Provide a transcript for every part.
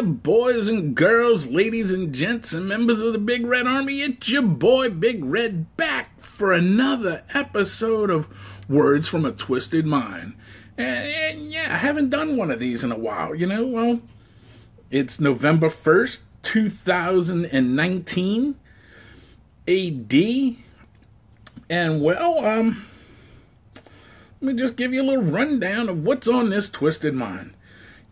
there, boys and girls, ladies and gents, and members of the Big Red Army. It's your boy, Big Red, back for another episode of Words from a Twisted Mind. And yeah, I haven't done one of these in a while, Well, it's November 1st, 2019, AD. And well, let me just give you a little rundown of what's on this Twisted Mind.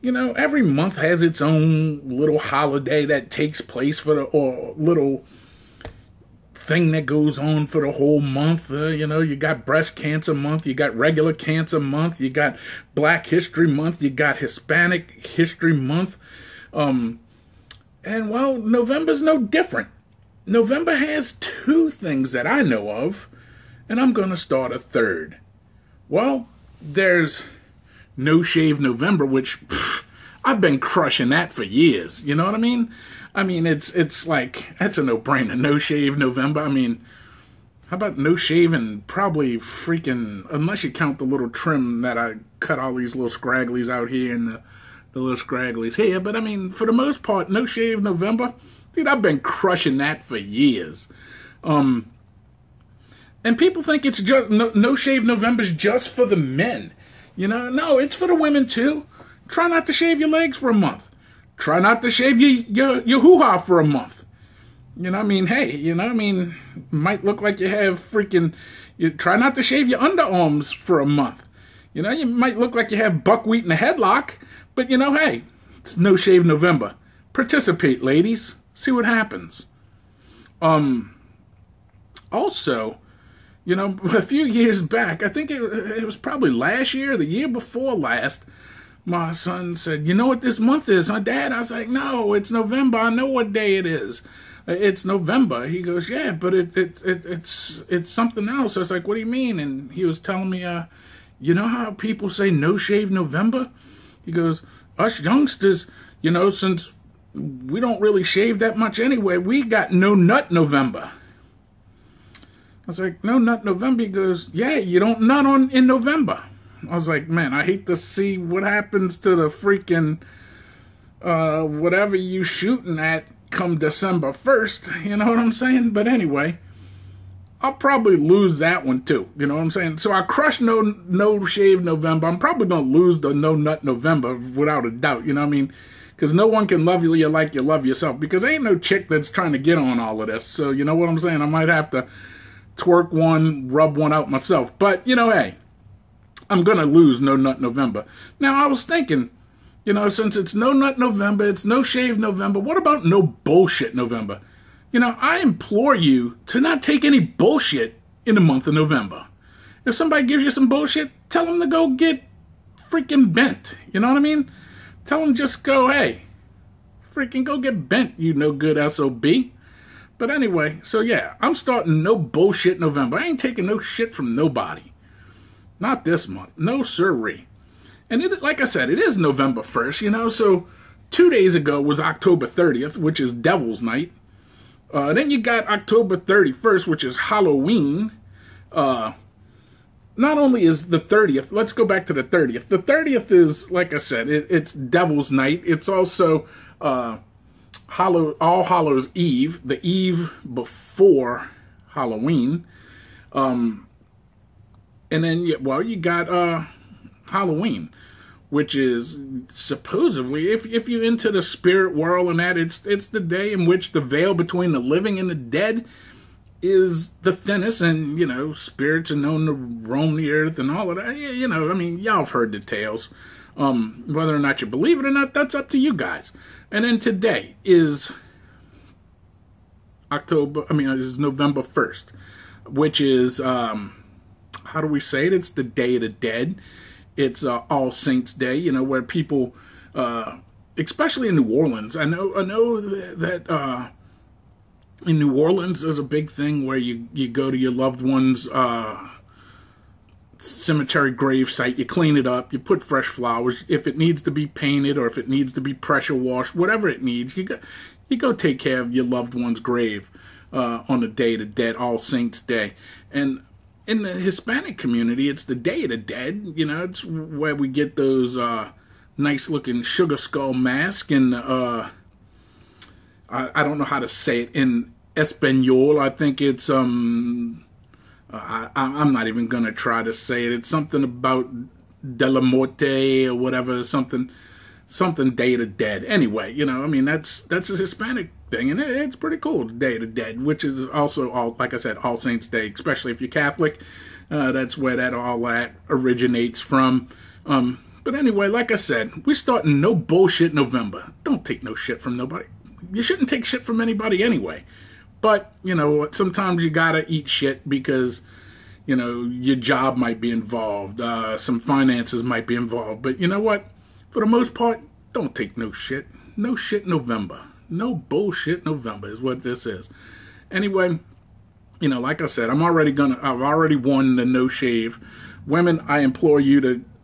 Every month has its own little holiday that takes place or little thing that goes on for the whole month. You got Breast Cancer Month, you got Regular Cancer Month, you got Black History Month, you got Hispanic History Month. And well, November's no different. November has two things that I know of, and I'm going to start a third. Well, there's No Shave November, which I've been crushing that for years. You know what I mean? It's like, that's a no-brainer. No Shave November. How about no shaving? Probably freaking, unless you count the little trim that I cut all these little scragglies out here and the little scragglies here. But for the most part, No Shave November, dude, I've been crushing that for years. And people think it's just, No Shave November's just for the men. No, it's for the women too. Try not to shave your legs for a month. Try not to shave your hoo-ha for a month. Might look like you have you try not to shave your underarms for a month. You might look like you have buckwheat in a headlock, but hey, it's No Shave November. Participate, ladies. See what happens. Also, a few years back, I think it was probably last year, the year before last, my son said, "You know what this month is, huh, Dad?" I was like, "No, it's November. I know what day it is. It's November." He goes, "Yeah, but it's something else." I was like, "What do you mean?" And he was telling me, you know how people say No Shave November? He goes, "Us youngsters, since we don't really shave that much anyway, we got No Nut November." I was like, "No Nut November?" He goes, "Yeah, you don't nut in November." I was like, man, I hate to see what happens to the freaking whatever you shooting at come December 1st. You know what I'm saying? But anyway, I'll probably lose that one too. You know what I'm saying? So I crushed No Shave November. I'm probably going to lose the No Nut November without a doubt. You know what I mean? Because no one can love you like you love yourself. Because ain't no chick that's trying to get on all of this. So you know what I'm saying? I might have to twerk one, rub one out myself. But, hey, I'm going to lose No Nut November. Now, I was thinking, since it's No Nut November, it's No Shave November, what about No Bullshit November? I implore you to not take any bullshit in the month of November. If somebody gives you some bullshit, tell them to go get freaking bent. You know what I mean? Tell them just go, hey, freaking go get bent, you no good SOB. But anyway, so yeah, I'm starting No Bullshit November. I ain't taking no shit from nobody. Not this month. No sirree. And like I said, it is November 1st, so 2 days ago was October 30th, which is Devil's Night. Then you got October 31st, which is Halloween. Not only is the 30th, let's go back to the 30th. The 30th is, like I said, it's Devil's Night. It's also All Hallows Eve, the eve before Halloween. And then, you got Halloween, which is supposedly, if you're into the spirit world and that, it's the day in which the veil between the living and the dead is the thinnest, and, spirits are known to roam the earth and all of that. Y'all have heard the tales. Whether or not you believe it or not, that's up to you guys. And then today is November 1st, which is, how do we say it? It's the Day of the Dead. It's All Saints Day, where people, especially in New Orleans, I know that in New Orleans there's a big thing where you go to your loved one's cemetery grave site, you clean it up, you put fresh flowers. If it needs to be painted or if it needs to be pressure washed, whatever it needs, you go take care of your loved one's grave on the Day of the Dead, All Saints Day. And in the Hispanic community, it's the Day of the Dead. It's where we get those nice looking sugar skull mask, and I don't know how to say it in Espanol. I think it's I'm not even gonna try to say it. It's something about de la Muerte or whatever, something Day of the Dead. Anyway, you know, I mean, that's a Hispanic thing, and it's pretty cool, Day of the Dead, which is also, like I said, All Saints Day, especially if you're Catholic. That's where all that originates from. But anyway, like I said, we're starting no bullshit November. Don't take no shit from nobody. You shouldn't take shit from anybody anyway. But, you know, sometimes you gotta eat shit because, you know, your job might be involved. Some finances might be involved. But you know what? For the most part, don't take no shit. No shit November. No bullshit November is what this is. Anyway, you know, like I said, I've already won the no shave. Women, I implore you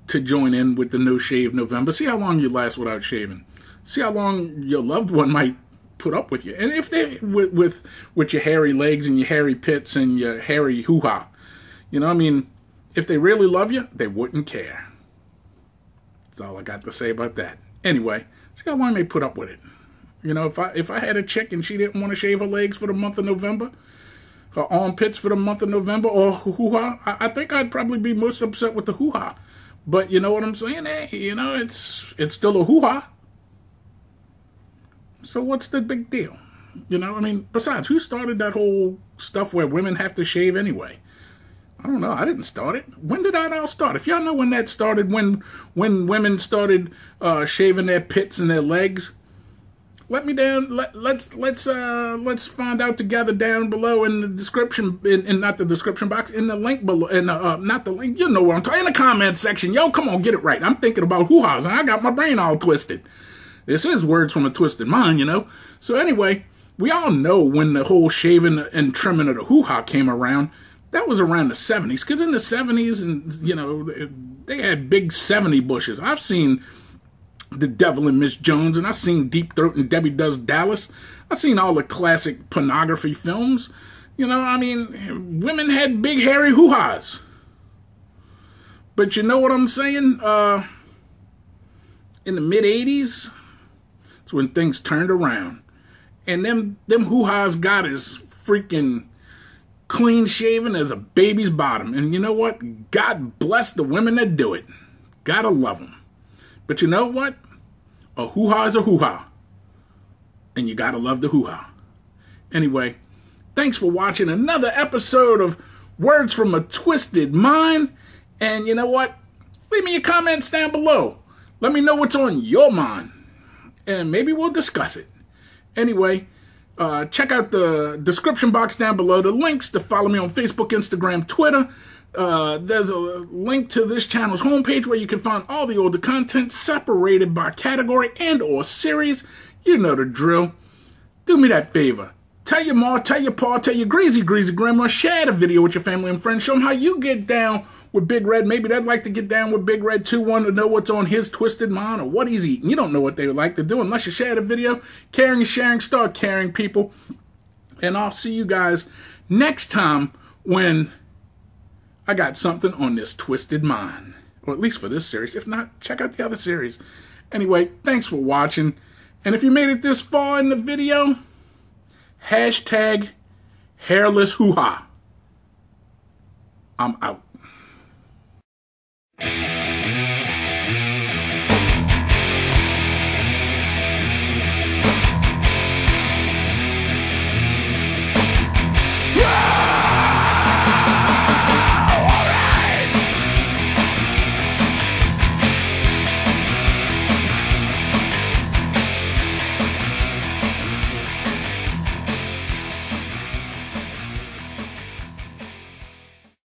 to join in with the no shave November. See how long you last without shaving. See how long your loved one might put up with you. And if they with your hairy legs and your hairy pits and your hairy hoo-ha, you know, I mean, if they really love you, they wouldn't care. That's all I got to say about that. Anyway, see how long they put up with it. You know, if I had a chick and she didn't want to shave her legs for the month of November, her armpits for the month of November, or hoo-ha, I think I'd probably be most upset with the hoo-ha. But you know what I'm saying? Hey, you know, it's still a hoo-ha. So what's the big deal? You know, I mean, besides, who started that whole stuff where women have to shave anyway? I don't know. I didn't start it. When did that all start? If y'all know when that started, when women started shaving their pits and their legs, let me down. Let's find out together down below in the description, in not the description box, in the link below, in not the link. You know what I'm talking. In the comment section, yo, come on, get it right. I'm thinking about hoo-has and I got my brain all twisted. This is words from a twisted mind, you know. So anyway, we all know when the whole shaving and trimming of the hoo-ha came around. That was around the 70s, because in the 70s, and you know, they had big 70 bushes. I've seen The Devil and Miss Jones, and I've seen Deep Throat and Debbie Does Dallas. I've seen all the classic pornography films. You know, I mean, women had big hairy hoo-has. But you know what I'm saying? In the mid-80s, it's when things turned around. And them hoo-has got as freaking clean shaven as a baby's bottom. And you know what? God bless the women that do it. Gotta love them. But you know what? A hoo-ha is a hoo-ha. And you gotta love the hoo-ha. Anyway, thanks for watching another episode of Words from a Twisted Mind. And you know what? Leave me your comments down below. Let me know what's on your mind. And maybe we'll discuss it. Anyway, check out the description box down below, the links to follow me on Facebook, Instagram, Twitter. There's a link to this channel's homepage where you can find all the older content separated by category and or series. You know the drill. Do me that favor. Tell your ma, tell your pa, tell your greasy grandma, share the video with your family and friends. Show them how you get down with Big Red. Maybe they'd like to get down with Big Red too, want to know what's on his twisted mind or what he's eating. You don't know what they would like to do unless you share the video. Caring is sharing. Start caring, people. And I'll see you guys next time when I got something on this twisted mind. Or at least for this series. If not, check out the other series. Anyway, thanks for watching. And if you made it this far in the video, # hairless hoo-ha. I'm out.